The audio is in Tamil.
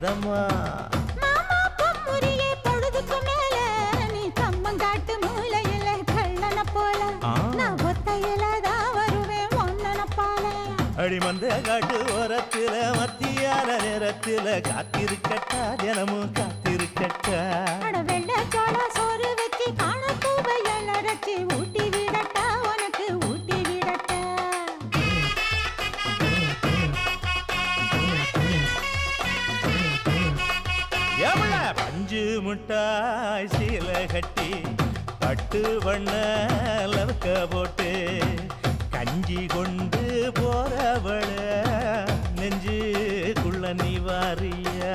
ரம்மா மாமா பொம்முரியே பொழுதுக்கு மேல நீ கம்மங்காட்டு மூலையில கள்ளன போல நான் ஒத்தையில தான் வருவேன் ஒன்னன போல அடிமந்த காட்டு ஓரத்துல மத்தியான நேரத்துல காத்திருக்கட்டா தினமும் காத்திருக்கட்டா வெள்ள சோள சோறு வச்சு காண பூவையல் அரைச்சி ஊட்டி விடட்டா உனக்கு ஊட்டி விடட்டா எவ்வள பஞ்சு முட்டாய் சீல கட்டி பட்டு வண்ண லவக்க போட்டு கஞ்சி கொண்டு போறவள நெஞ்சுக்குள்ள நீ வாரியா